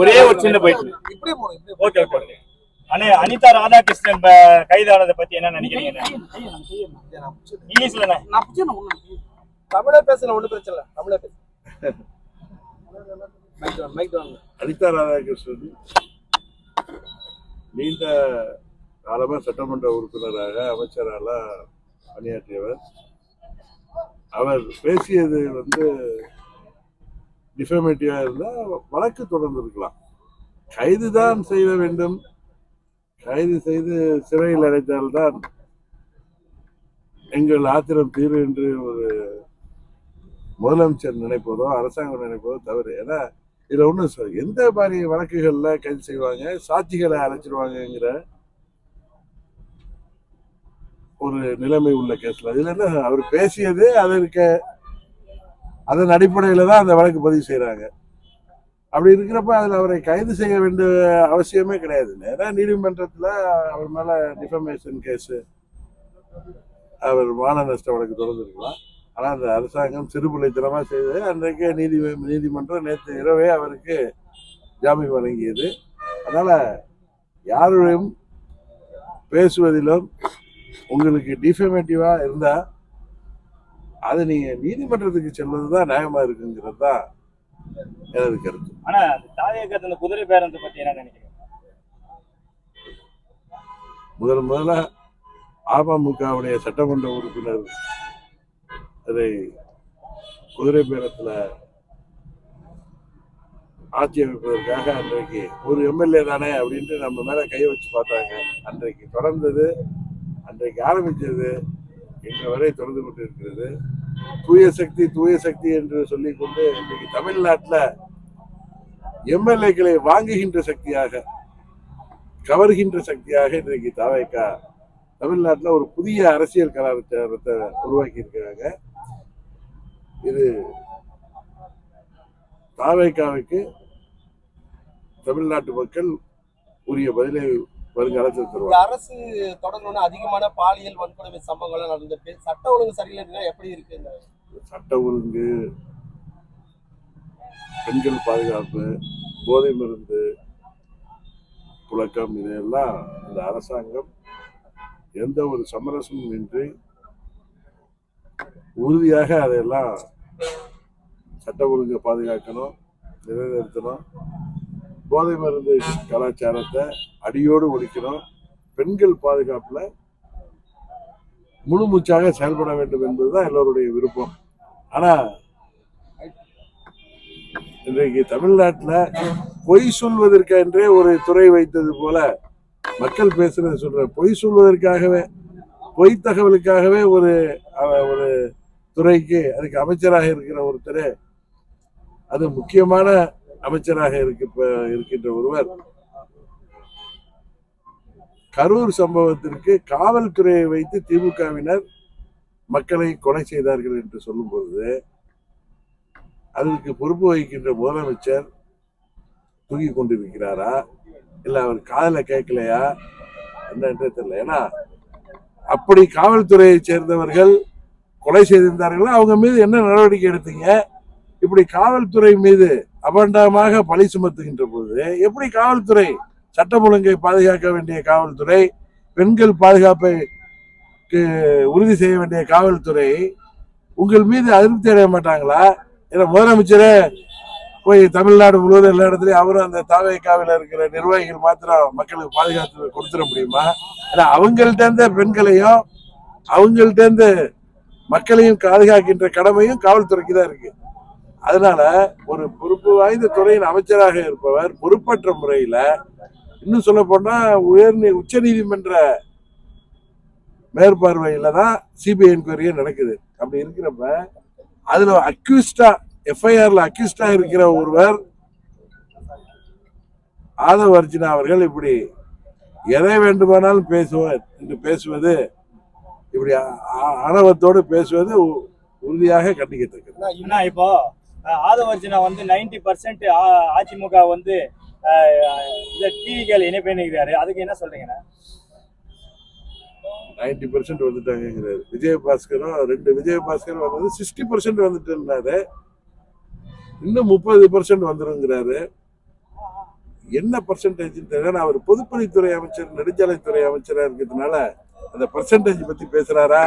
ஒரே ஒரு சின்ன போயிட்டு. Okay okay. அண்ணே, அனிதா ராதாகிருஷ்ணன் கைதானதை பத்தி என்ன நினைக்கிறீங்க? இங்கிலீஷ்ல தமிழே பேசல, ஒண்ணு பிரச்சனை இல்லை, தமிழே பேச. அனிதா ராதாகிருஷ்ணன் நீண்ட காலமா சட்டமன்ற உறுப்பினராக அமைச்சராக பணியாற்றியவர். அவர் பேசியது டிஃபமேட்டிவா இருந்தா வழக்கு தொடர்ந்து இருக்கலாம். கைதுதான் செய்ய வேண்டும், கைது செய்து சிறையில் அடைத்தால்தான் எங்கள் ஆத்திரம் தீரும் என்று ஒரு முதலமைச்சர் நினைப்பதோ அரசாங்கம் நினைப்பதோ தவறு. ஏன்னா இதுல ஒண்ணு எந்த மாதிரி வழக்குகள்ல கைது செய்வாங்க, சாட்சிகளை அழைச்சிருவாங்கிற ஒரு நிலைமை உள்ள கேஸ்ல இதுல என்ன அவர் பேசியது அதன் அடிப்படையில தான் அந்த வழக்கு பதிவு செய்யறாங்க. அப்படி இருக்கிறப்ப அதுல அவரை கைது செய்ய வேண்டிய அவசியமே கிடையாது. நேரா நீதிமன்றத்துல அவர் மேல டிஃபமேஷன் கேஸ், அவர் மான நஷ்ட வழக்கு தொடர்ந்துருக்கலாம். ஆனா அந்த அரசாங்கம் சிறுபிள்ளைத்தனமா செய்தது. அன்றைக்கே நீதிமன்றம் நேற்று இரவே அவருக்கு ஜாமீன் வழங்கியது. அதனால யாரையும் பேசுவதிலும் உங்களுக்கு டிஃபமேட்டிவா இருந்தா அது நீங்க நீதிமன்றத்துக்கு செல்வதுதான் நியாயமா இருக்குங்கிறது தான் எனது கருத்து. ஆனா தாயகத்துல குதிரை பேரத்தை பத்தி என்ன நினைக்கிறீங்க? முதல்ல அமமுகவுடைய சட்டமன்ற உறுப்பினர் அதை குதிரை பேரத்துல ஆட்சி அமைப்பதற்காக அன்றைக்கு ஒரு எம்எல்ஏ தானே அப்படின்ட்டு நம்ம மேல கை வச்சு பார்த்தாங்க. அன்றைக்கு தொடர்ந்தது, அன்றைக்கு ஆரம்பித்தது, இன்று வரை தொடர்ந்து கொண்டு இருக்கிறது. தூய சக்தி என்று சொல்லிக் கொண்டு இன்றைக்கு தமிழ்நாட்டில் எம்எல்ஏக்களை வாங்குகின்ற சக்தியாக, கவர்கின்ற சக்தியாக இன்றைக்கு தாவேகா தமிழ்நாட்டில் ஒரு புதிய அரசியல் கலாச்சாரத்தை உருவாக்கி இருக்கிறாங்க. இது தாவேகாவுக்கு தமிழ்நாட்டு மக்கள் உரிய பதிலை வருங்காலத்தில் தருவாங்க. அரசு தொடர்ந்து அதிகமான பாலியல் வன்கொடுமை சம்பவங்கள் நடந்துட்டு சட்ட ஒழுங்கு சரியில்லை, எப்படி இருக்கு? சட்ட ஒழுங்கு, பெண்கள் பாதுகாப்பு, போதை மருந்து புழக்கம், இதெல்லாம் இந்த அரசாங்கம் எந்த ஒரு சமரசமும் இன்றி உறுதியாக அதையெல்லாம் சட்ட ஒழுங்கை பாதுகாக்கணும், நிறைவேற்றணும். போதை மருந்து கலாச்சாரத்தை அடியோடு ஒழிக்கணும். பெண்கள் பாதுகாப்புல முழு மூச்சாக செயல்பட வேண்டும் என்பதுதான் எல்லோருடைய விருப்பம். ஆனா இன்றைக்கு தமிழ்நாட்டில் பொய் சொல்வதற்கென்றே ஒரு துறை வைத்தது போல மக்கள் பேசுறது சொல்ற பொய் சொல்வதற்காகவே, பொய் தகவலுக்காகவே ஒரு துறைக்கு அதுக்கு அமைச்சராக இருக்கிற ஒருத்தர், அது முக்கியமான அமைச்சராக இருக்கின்ற ஒருவர் கரூர் சம்பவத்திற்கு காவல்துறையை வைத்து திமுகவினர் மக்களை கொலை செய்தார்கள் என்று சொல்லும்போது அதற்கு பொறுப்பு வகிக்கின்ற முதலமைச்சர் தூக்கி கொண்டிருக்கிறாரா, இல்ல அவர் காதல கேட்கலையா என்னன்றே தெரியல. ஏன்னா அப்படி காவல்துறையை சேர்ந்தவர்கள் கொலை செய்திருந்தார்கள், அவங்க மீது என்ன நடவடிக்கை எடுத்தீங்க? இப்படி காவல்துறை மீது அபண்டமாக பழி சுமத்துகின்ற போது எப்படி காவல்துறை, சட்டம் ஒழுங்கை பாதுகாக்க வேண்டிய காவல்துறை, பெண்கள் பாதுகாப்பை உறுதி செய்ய வேண்டிய காவல்துறை உங்கள் மீது அதிருப்தி அடைய மாட்டாங்களா? ஏன்னா முதலமைச்சரே போய் தமிழ்நாடு முழுவதும் எல்லா இடத்துலயும் அவரும் அந்த தாவேகாவில் இருக்கிற நிர்வாகிகள் மாத்திரம் மக்களுக்கு பாதுகாத்து கொடுத்துட முடியுமா? ஏன்னா அவங்கள்ட்ட இருந்து பெண்களையும் அவங்கள்ட்ட இருந்து மக்களையும் பாதுகாக்கின்ற கடமையும் காவல்துறைக்கு தான் இருக்கு. அதனால ஒரு பொறுப்பு வாய்ந்த துறையின் அமைச்சராக இருப்பவர் பொறுப்பற்ற முறையில, இன்னும் சொல்ல போனா உச்ச நீதிமன்ற மேற்பார்வையில தான் சிபிஐ என்கொயரியே நடக்குது. அப்படி இருக்கிறப்ப அதுல அக்யூஸ்டா, எஃப்ஐஆர்ல அக்யூஸ்டா இருக்கிற ஒருவர் ஆதவ அர்ஜுனா அவர்கள் இப்படி எதை வேண்டுமானாலும் பேசுவார் என்று பேசுவது, இப்படி ஆணவத்தோடு பேசுவது உறுதியாக கண்டிக்கத்தக்கது. இப்போ ஆதவ அர்ஜுனா 90% அதிமுக டிவிகள் இணைப்பேன்னுக்கிறாரு, அதுக்கு என்ன சொல்றீங்க? 90% வந்துட்டாங்கிறாரு. விஜயபாஸ்கரும் 2 விஜயபாஸ்கரும் வந்தது 60% வந்துட்டு இருந்தாரு, இன்னும் 30% வந்துருங்கிறாரு. என்ன பர்சன்டேஜ் தெரியல. அவர் பொதுப்பணித்துறை அமைச்சர், நெடுஞ்சாலைத்துறை அமைச்சரா இருக்கிறதுனால அந்த பர்சன்டேஜ் பத்தி பேசுறாரா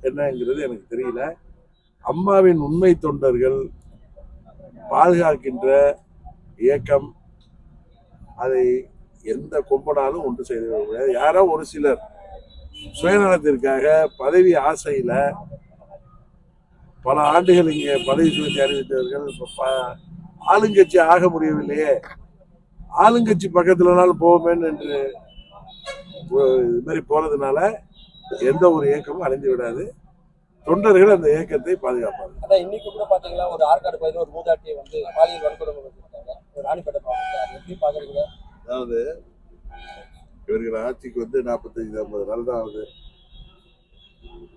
என்னங்கிறது எனக்கு தெரியல. அம்மாவின் உண்மை தொண்டர்கள் பாதுகாக்கின்ற இயக்கம் அதை எந்த கொம்பனாலும் ஒன்று செய்து முடியாது. யாரோ ஒரு சிலர் சுயநலத்திற்காக பதவி ஆசையில பல ஆண்டுகள் இங்கே பதவி சுழற்சி அறிவித்தவர்கள் ஆளுங்கட்சி ஆக முடியவில்லையே, ஆளுங்கட்சி பக்கத்துலனாலும் போவோமேன்னு என்று இது மாதிரி போறதுனால எந்த ஒரு இயக்கமும் அழிந்து விடாது. தொண்டர்கள் அந்த இயக்கத்தை பாதுகாப்பாங்க. அதான் இன்னைக்கு கூட பாத்தீங்கன்னா ஒரு ஆற்காடு பகுதியில் ஒரு மூதாட்டியை வந்து பாலியல் வன்கொடுமை பண்ணிருக்காங்க. ஒரு ராணிப்பேட்டை மாவட்டத்தில் எப்படி பாக்குறீங்க? அதாவது இவர்கள் ஆட்சிக்கு வந்து 45-50 நாள் தான் ஆகுது.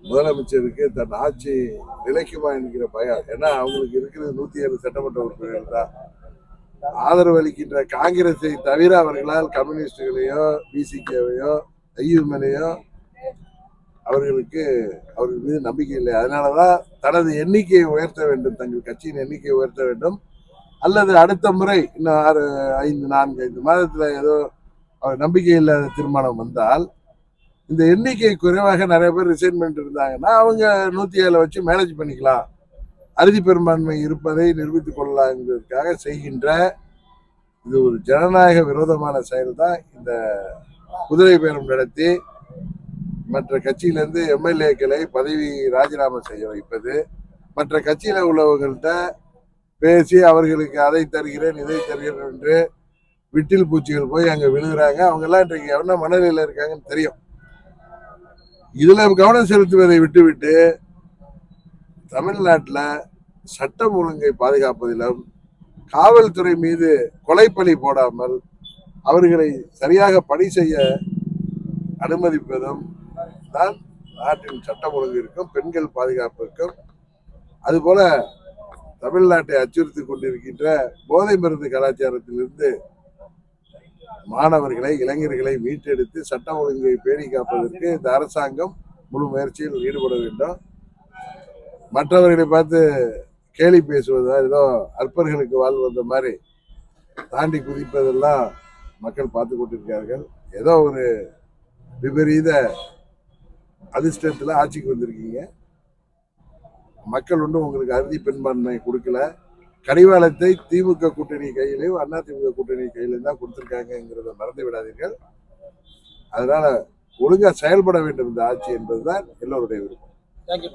முதலமைச்சருக்கு தன் ஆட்சி நிலைக்குமா என்கிற பயம். ஏன்னா அவங்களுக்கு இருக்கிறது 107 சட்டமன்ற உறுப்பினர்கள் தான். ஆதரவு அளிக்கின்ற காங்கிரஸை தவிர அவர்களால் கம்யூனிஸ்டுகளையோ பிசிகேவையோ ஐயுமனையோ அவர்களுக்கு அவர்கள் மீது நம்பிக்கை இல்லை. அதனாலதான் தனது எண்ணிக்கையை உயர்த்த வேண்டும், தங்கள் கட்சியின் எண்ணிக்கையை உயர்த்த வேண்டும், அல்லது அடுத்த முறை இன்னும் 4-5 மாதத்துல ஏதோ அவர் நம்பிக்கை இல்லாத தீர்மானம் வந்தால், இந்த எண்ணிக்கை குறைவாக நிறைய பேர் ரிசைன்மெண்ட் இருந்தாங்கன்னா அவங்க 107 வச்சு மேனேஜ் பண்ணிக்கலாம், அறுதி பெரும்பான்மை இருப்பதை நிரூபித்துக் கொள்ளலாங்கிறதுக்காக செய்கின்ற இது ஒரு ஜனநாயக விரோதமான செயல் தான். இந்த குதிரை பேரம் நடத்தி மற்ற கட்சியிலிருந்து எம்எல்ஏக்களை பதவி ராஜினாமா செய்ய வைப்பது, மற்ற கட்சியில உள்ளவர்கள்ட்ட பேசி அவர்களுக்கு அதை தருகிறேன் இதை தருகிறேன் என்று விட்டில் பூச்சிகள் போய் அங்க விழுகிறாங்க. அவங்க எல்லாம் இன்றைக்கு என்ன மனநிலையில இருக்காங்கன்னு தெரியும். இதுல கவனம் செலுத்துவதை விட்டுவிட்டு தமிழ்நாட்டில் சட்டம் ஒழுங்கை பாதுகாப்பதிலும் காவல்துறை மீது கொலைப்பலி போடாமல் அவர்களை சரியாக பணி செய்ய அனுமதிப்பதும் தான் நாட்டின் சட்டம் ஒழுங்கிற்கும் பெண்கள் பாதுகாப்பிற்கும், அதுபோல தமிழ்நாட்டை அச்சுறுத்தி கொண்டிருக்கின்ற போதை மருந்து கலாச்சாரத்திலிருந்து மாணவர்களை இளைஞர்களை மீட்டெடுத்து சட்டம் ஒழுங்கை பேணி காப்பதற்கு இந்த அரசாங்கம் முழு முயற்சியில் ஈடுபட வேண்டும். மற்றவர்களை பார்த்து கேலி பேசுவதா, ஏதோ அற்பர்களுக்கு வாழ் வந்த மாதிரி தாண்டி குதிப்பதெல்லாம் மக்கள் பார்த்து கொண்டிருக்கிறார்கள். ஏதோ ஒரு விபரீத அதிர்ஷ்டத்துல ஆட்சிக்கு வந்திருக்கீங்க. மக்கள் ஒன்றும் உங்களுக்கு அறுதி பெரும்பான்மை கொடுக்கல. கடிவாளத்தை திமுக கூட்டணி கையிலையும் அதிமுக கூட்டணி கையிலையும் தான் கொடுத்திருக்காங்கிறத மறந்து விடாதீர்கள். அதனால ஒழுங்கா செயல்பட வேண்டும் இந்த ஆட்சி என்பதுதான் எல்லோருடைய விருப்பம். தேங்க்யூ.